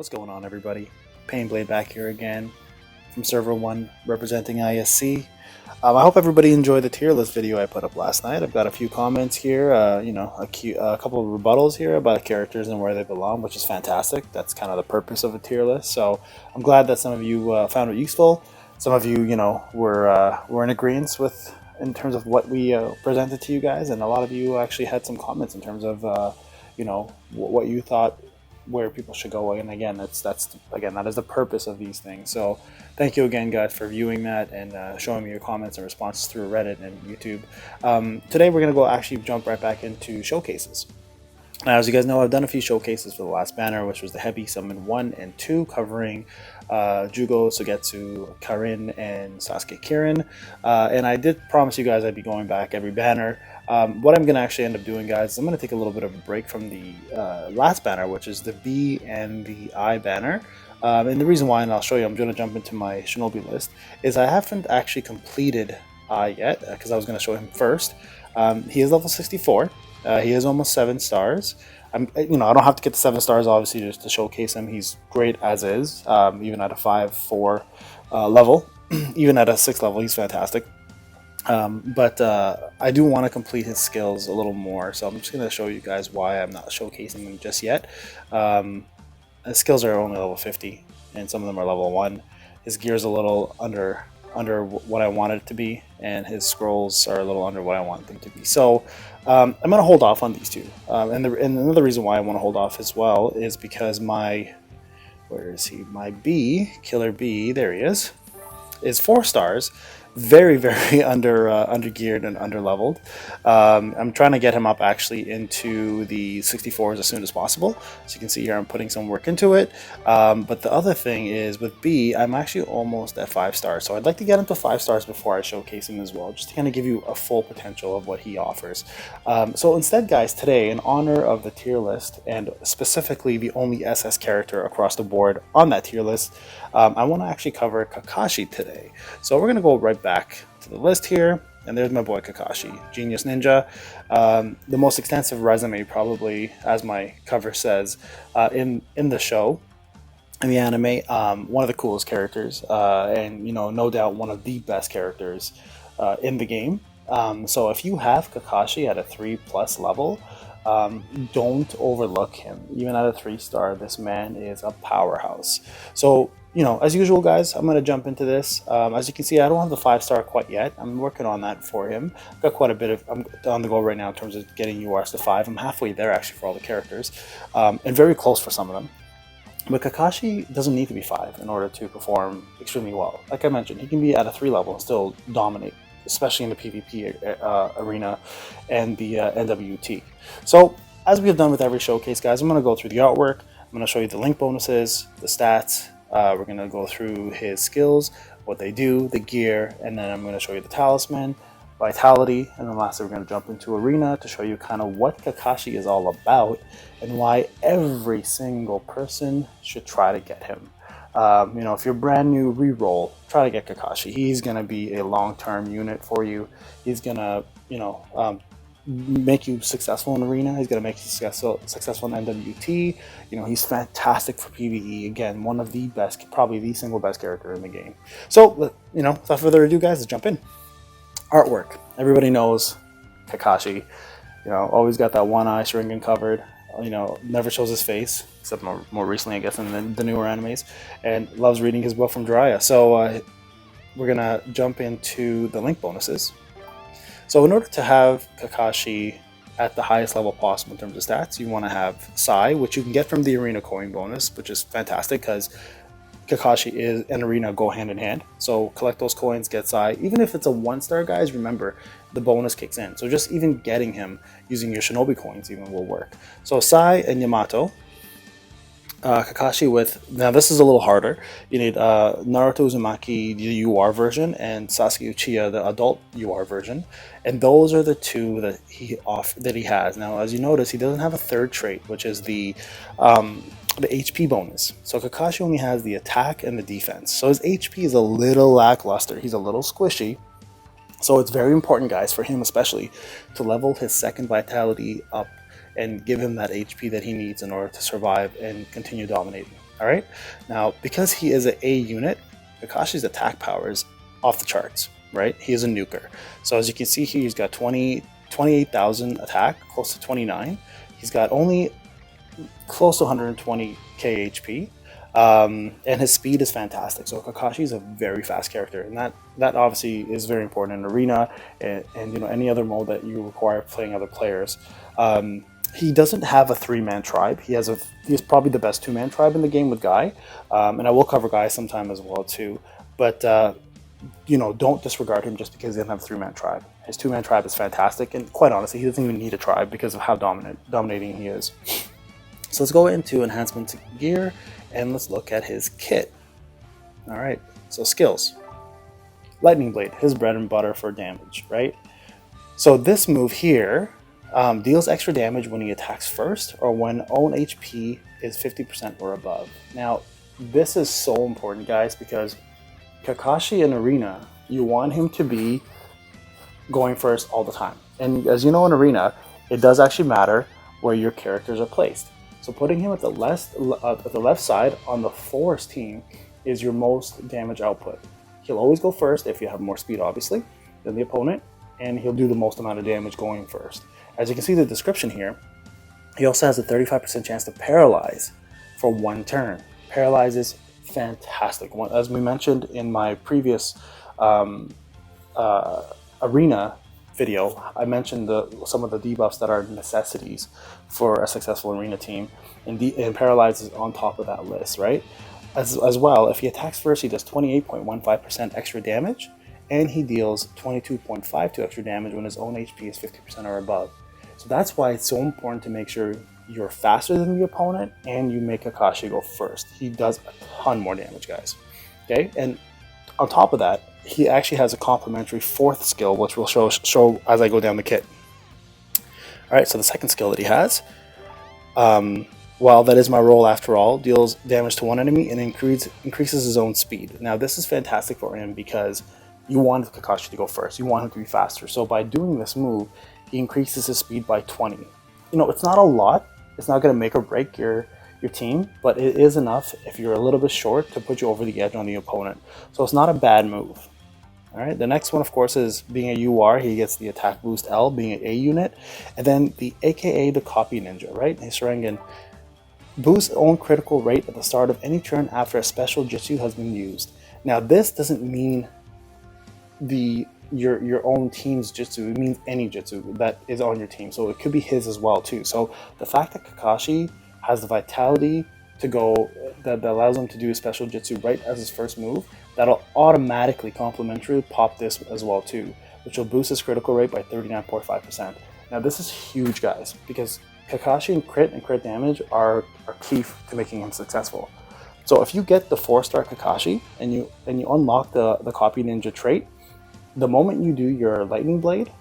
What's going on, everybody? Painblade back here again from Server 1 representing ISC. I hope everybody enjoyed the tier list video I put up last night. I've got a few comments here, a couple of rebuttals here about characters and where they belong, which is fantastic. That's kind of the purpose of a tier list. So I'm glad that some of you found it useful. Some of you, were in agreement with in terms of what we presented to you guys, and a lot of you actually had some comments in terms of what you thought where people should go. And again, that is the purpose of these things. So thank you again, guys, for viewing that and showing me your comments and responses through Reddit and YouTube. Today we're going to jump right back into showcases. Now, as you guys know, I've done a few showcases for the last banner, which was the Heavy Summon 1 and 2, covering Jugo, Sugetsu, Karin, and Sasuke Kirin. And I did promise you guys I'd be going back every banner. What I'm going to actually end up doing, guys, is I'm going to take a little bit of a break from the last banner, which is the B and the I banner. And the reason why, and I'll show you, I'm going to jump into my Shinobi list, is I haven't actually completed I yet, because I was going to show him first. He is level 64. He is almost 7 stars. I don't have to get the 7 stars, obviously, just to showcase him. He's great as is, even at a 5-4 level. Even at a 6 level, he's fantastic. But I do want to complete his skills a little more, so I'm just going to show you guys why I'm not showcasing them just yet. His skills are only level 50, and some of them are level 1. His gear is a little under what I wanted it to be, and his scrolls are a little under what I want them to be. So I'm going to hold off on these two. And another reason why I want to hold off as well is because my B, Killer B, there he is 4 stars. Very, very under geared and under leveled. I'm trying to get him up actually into the 64s as soon as possible. So you can see here I'm putting some work into it. But the other thing is with B, I'm actually almost at 5 stars. So I'd like to get him to 5 stars before I showcase him as well, just to kind of give you a full potential of what he offers. So instead, guys, today, in honor of the tier list, and specifically the only SS character across the board on that tier list, I want to actually cover Kakashi today. So we're going to go right back to the list here, and there's my boy Kakashi, Genius Ninja. The most extensive resume, probably, as my cover says, in the show, in the anime. One of the coolest characters, and no doubt one of the best characters in the game. So if you have Kakashi at a 3+ level, don't overlook him. Even at a 3-star, this man is a powerhouse. So as usual, guys, I'm going to jump into this. As you can see, I don't have the 5-star quite yet. I'm working on that for him. I've got quite a bit I'm on the go right now in terms of getting URs to 5. I'm halfway there, actually, for all the characters, and very close for some of them. But Kakashi doesn't need to be 5 in order to perform extremely well. Like I mentioned, he can be at a 3 level and still dominate, especially in the PvP arena and the NWT. So, as we have done with every showcase, guys, I'm going to go through the artwork. I'm going to show you the link bonuses, the stats. We're going to go through his skills, what they do, the gear, and then I'm going to show you the talisman, vitality, and then lastly we're going to jump into arena to show you kind of what Kakashi is all about and why every single person should try to get him. If you're brand new, reroll, try to get Kakashi. He's going to be a long-term unit for you. He's going to, make you successful in arena. He's going to make you successful in NWT. He's fantastic for PvE. Again, one of the best, probably the single best character in the game. So, without further ado, guys, let's jump in. Artwork. Everybody knows Kakashi. Always got that one eye shrinking covered. Never shows his face, except more recently, I guess, in the newer animes, and loves reading his book from Jiraiya. So we're gonna jump into the link bonuses. So in order to have Kakashi at the highest level possible in terms of stats, you want to have Sai, which you can get from the arena coin bonus, which is fantastic because Kakashi and arena go hand in hand. So collect those coins, get Sai. Even if it's a 1-star, guys, remember the bonus kicks in. So just even getting him using your Shinobi coins even will work. So Sai and Yamato. Kakashi now this is a little harder. You need Naruto Uzumaki, the UR version, and Sasuke Uchiha, the adult UR version, and those are the two that he has. Now, as you notice, he doesn't have a third trait, which is the HP bonus. So Kakashi only has the attack and the defense. So his HP is a little lackluster. He's a little squishy. So it's very important, guys, for him especially, to level his second vitality up and give him that HP that he needs in order to survive and continue dominating. All right. Now, because he is an A unit, Kakashi's attack power is off the charts, right? He is a nuker. So as you can see here, he's got 28,000 attack, close to 29. He's got only close to 120k HP. And his speed is fantastic. So Kakashi is a very fast character, and that obviously is very important in arena and you know any other mode that you require playing other players. He doesn't have a 3-man tribe. He has probably the best 2-man tribe in the game with Guy, and I will cover Guy sometime as well too. But you know, don't disregard him just because he doesn't have a 3-man tribe. His 2-man tribe is fantastic, and quite honestly, he doesn't even need a tribe because of how dominating he is. So let's go into Enhancement Gear and let's look at his kit. All right, so skills. Lightning Blade, his bread and butter for damage, right? So this move here deals extra damage when he attacks first or when own HP is 50% or above. Now, this is so important, guys, because Kakashi in Arena, you want him to be going first all the time. And as you know, in Arena, it does actually matter where your characters are placed. So putting him at the left side on the Force team is your most damage output. He'll always go first if you have more speed, obviously, than the opponent, and he'll do the most amount of damage going first. As you can see the description here, he also has a 35% chance to paralyze for 1 turn. Paralyze is fantastic. As we mentioned in my previous arena video, I mentioned some of the debuffs that are necessities for a successful arena team, and Paralyze is on top of that list, right? As well, if he attacks first, he does 28.15% extra damage, and he deals 22.52 extra damage when his own HP is 50% or above. So that's why it's so important to make sure you're faster than the opponent and you make Kakashi go first. He does a ton more damage, guys. Okay, and on top of that, he actually has a complementary 4th skill, which we'll show as I go down the kit. All right, so the second skill that he has, well, that is my role after all, deals damage to one enemy and increases his own speed. Now, this is fantastic for him because you want Kakashi to go first. You want him to be faster. So by doing this move, he increases his speed by 20. You know, it's not a lot. It's not going to make or break your team, but it is enough if you're a little bit short to put you over the edge on the opponent. So it's not a bad move. All right, the next one, of course, is being a UR. He gets the attack boost L, being an A unit, and then the AKA the Copy Ninja, right? His Sharingan boosts own critical rate at the start of any turn after a special jutsu has been used. Now, this doesn't mean your own team's jutsu. It means any jutsu that is on your team. So it could be his as well too. So the fact that Kakashi has the vitality to go that allows him to do a special jutsu right as his first move, that'll automatically complementary pop this as well too, which will boost his critical rate by 39.5%. Now this is huge, guys, because Kakashi and crit damage are key to making him successful. So if you get the 4-star Kakashi and you unlock the Copy Ninja trait, the moment you do your Lightning Blade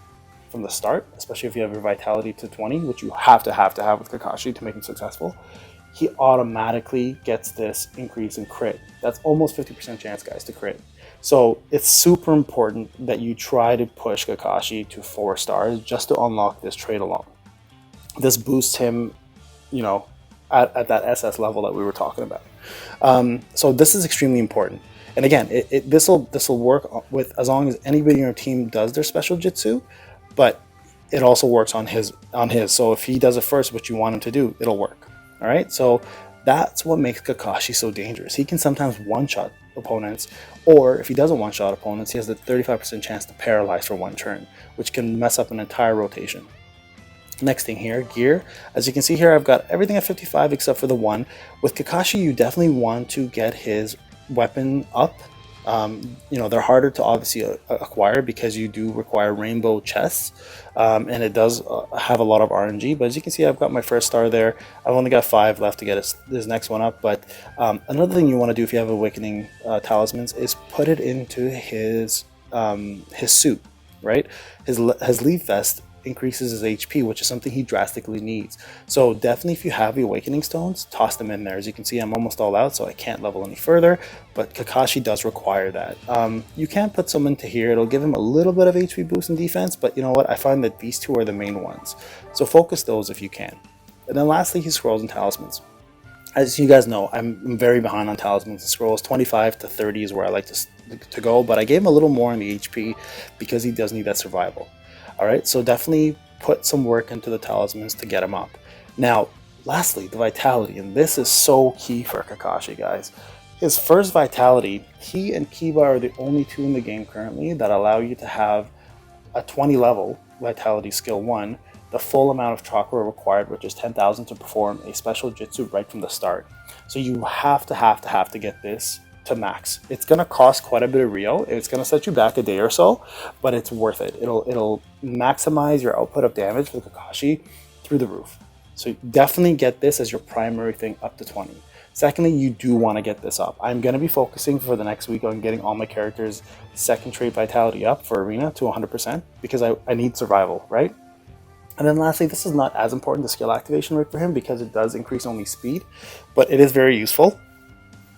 from the start, especially if you have your Vitality to 20, which you have to have with Kakashi to make him successful, he automatically gets this increase in crit. That's almost 50% chance, guys, to crit. So it's super important that you try to push Kakashi to 4 stars just to unlock this trait alone. This boosts him, you know, at that SS level that we were talking about. So this is extremely important. And again, this will work with as long as anybody in your team does their special jutsu, but it also works on his. So if he does it first, what you want him to do, it'll work. All right. So that's what makes Kakashi so dangerous. He can sometimes one-shot opponents, or if he doesn't one-shot opponents, he has the 35% chance to paralyze for 1 turn, which can mess up an entire rotation. Next thing here, gear. As you can see here, I've got everything at 55 except for the 1. With Kakashi, you definitely want to get his weapon up. You know, they're harder to obviously acquire because you do require rainbow chests, and it does have a lot of RNG. But as you can see, I've got my 1st star there. I've only got 5 left to get this next one up. But another thing you want to do if you have Awakening talismans is put it into his suit, right? His leaf vest increases his HP, which is something he drastically needs. So definitely, if you have the Awakening Stones, toss them in there. As you can see, I'm almost all out, so I can't level any further, but Kakashi does require that. You can put some into here. It'll give him a little bit of HP boost in defense, but you know what? I find that these 2 are the main ones. So focus those if you can. And then lastly, his Scrolls and Talismans. As you guys know, I'm very behind on talismans and scrolls. 25 to 30 is where I like to go, but I gave him a little more in the HP because he does need that survival. All right, so definitely put some work into the talismans to get him up. Now, lastly, the vitality, and this is so key for Kakashi, guys. His first vitality, he and Kiba are the only two in the game currently that allow you to have a 20 level vitality skill 1, the full amount of chakra required, which is 10,000 to perform a special jutsu right from the start. So you have to get this to max. It's going to cost quite a bit of Rio. It's going to set you back a day or so, but it's worth it. It'll maximize your output of damage for Kakashi through the roof. So definitely get this as your primary thing up to 20. Secondly, you do want to get this up. I'm going to be focusing for the next week on getting all my characters' second trait vitality up for Arena to 100% because I need survival, right? And then lastly, this is not as important, the skill activation rate for him, because it does increase only speed, but it is very useful.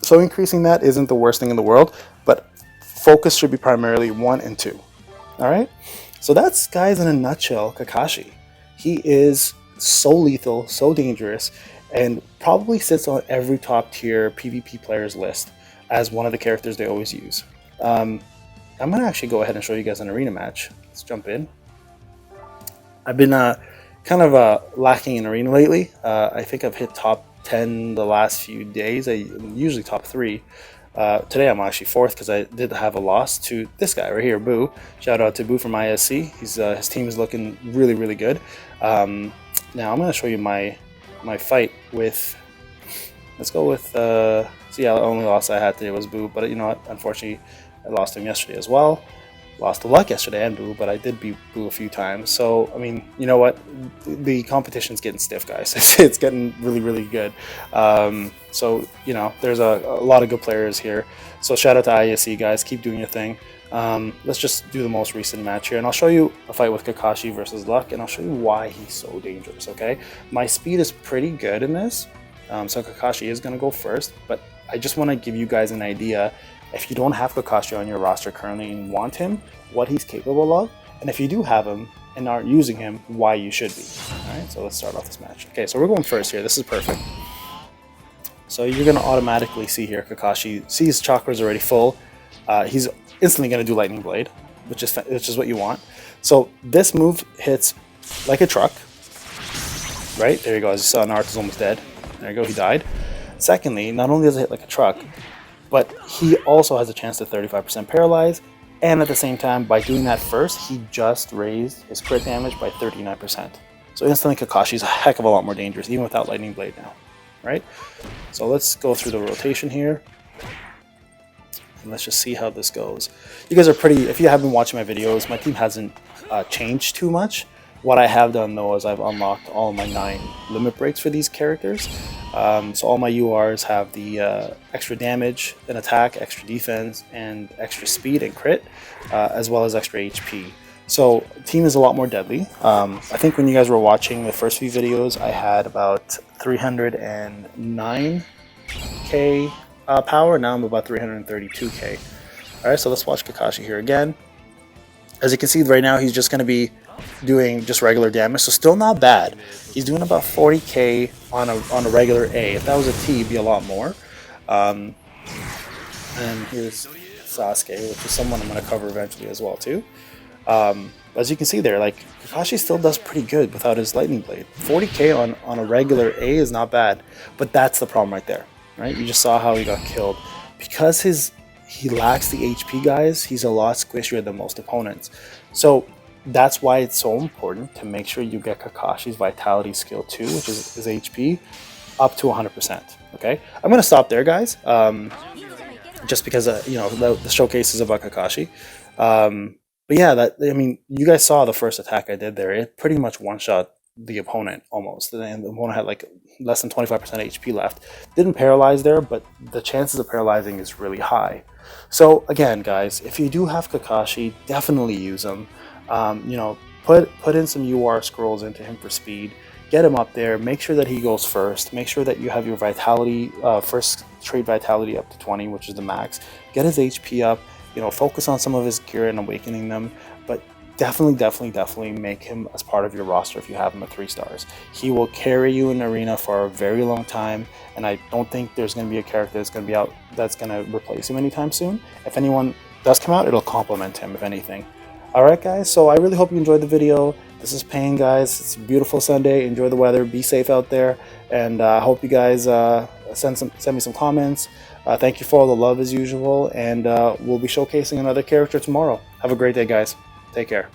So increasing that isn't the worst thing in the world, but focus should be primarily 1 and 2. All right? So that's, guys, in a nutshell, Kakashi. He is so lethal, so dangerous, and probably sits on every top tier PvP player's list as one of the characters they always use. I'm going to actually go ahead and show you guys an arena match. Let's jump in. I've been kind of lacking in arena lately. I think I've hit top 10 the last few days. I'm usually top 3. Today I'm actually 4th because I did have a loss to this guy right here, Boo. Shout out to Boo from ISC. His team is looking really, really good. Now I'm going to show you my fight with, let's go with, see, the only loss I had today was Boo, but you know what, unfortunately I lost him yesterday as well. Lost to Luck yesterday and Boo, but I did beat Boo a few times. So, I mean, you know what, the competition's getting stiff, guys. It's getting really, really good. So, you know, there's a lot of good players here. So shout out to ISC, guys, keep doing your thing. Let's just do the most recent match here, and I'll show you a fight with Kakashi versus Luck, and I'll show you why he's so dangerous, okay? My speed is pretty good in this, so Kakashi is going to go first, but I just want to give you guys an idea, if you don't have Kakashi on your roster currently and want him, what he's capable of, and if you do have him and aren't using him, why you should be. Alright, so let's start off this match. Okay, so we're going first here. This is perfect. So you're going to automatically see here, Kakashi sees chakras already full. He's instantly going to do Lightning Blade, which is what you want. So this move hits like a truck, right? There you go. As you saw, Naruto's almost dead. There you go, he died. Secondly, not only does it hit like a truck, but he also has a chance to 35% paralyze, and at the same time, by doing that first, he just raised his crit damage by 39%. So instantly, Kakashi's a heck of a lot more dangerous, even without Lightning Blade now, right? So let's go through the rotation here. And let's just see how this goes. You guys are pretty, if you have been watching my videos, my team hasn't changed too much. What I have done though is I've unlocked all my 9 limit breaks for these characters. So all my URs have the extra damage and attack, extra defense, and extra speed and crit, as well as extra HP. So team is a lot more deadly. I think when you guys were watching the first few videos, I had about 309k power. Now I'm about 332k. Alright, so let's watch Kakashi here again. As you can see right now, he's just going to be doing just regular damage, so still not bad. He's doing about 40k on a regular A. If that was a T, it'd be a lot more. And here's Sasuke, which is someone I'm going to cover eventually as well too. As you can see there, like, Kakashi still does pretty good without his Lightning Blade. 40k on a regular A is not bad, but that's the problem right there. Right? You just saw how he got killed. Because he lacks the HP, guys, he's a lot squishier than most opponents. So that's why it's so important to make sure you get Kakashi's Vitality skill 2, which is his HP, up to 100%. Okay? I'm going to stop there, guys, just because, you know, the showcase is about Kakashi. But yeah, I mean, you guys saw the first attack I did there. It pretty much one-shot the opponent almost, and the opponent had like less than 25% HP left. Didn't paralyze there, but the chances of paralyzing is really high. So again, guys, if you do have Kakashi, definitely use him. You know, put in some UR scrolls into him for speed. Get him up there. Make sure that he goes first. Make sure that you have your vitality, first trait vitality up to 20, which is the max. Get his HP up. You know, focus on some of his gear and awakening them. But definitely make him as part of your roster if you have him at 3 stars. He will carry you in arena for a very long time, and I don't think there's going to be a character that's going to be out that's going to replace him anytime soon. If anyone does come out, it'll complement him, if anything. Alright guys, so I really hope you enjoyed the video. This is Pain, guys. It's a beautiful Sunday. Enjoy the weather. Be safe out there, and I hope you guys send me some comments. Thank you for all the love as usual, and we'll be showcasing another character tomorrow. Have a great day, guys. Take care.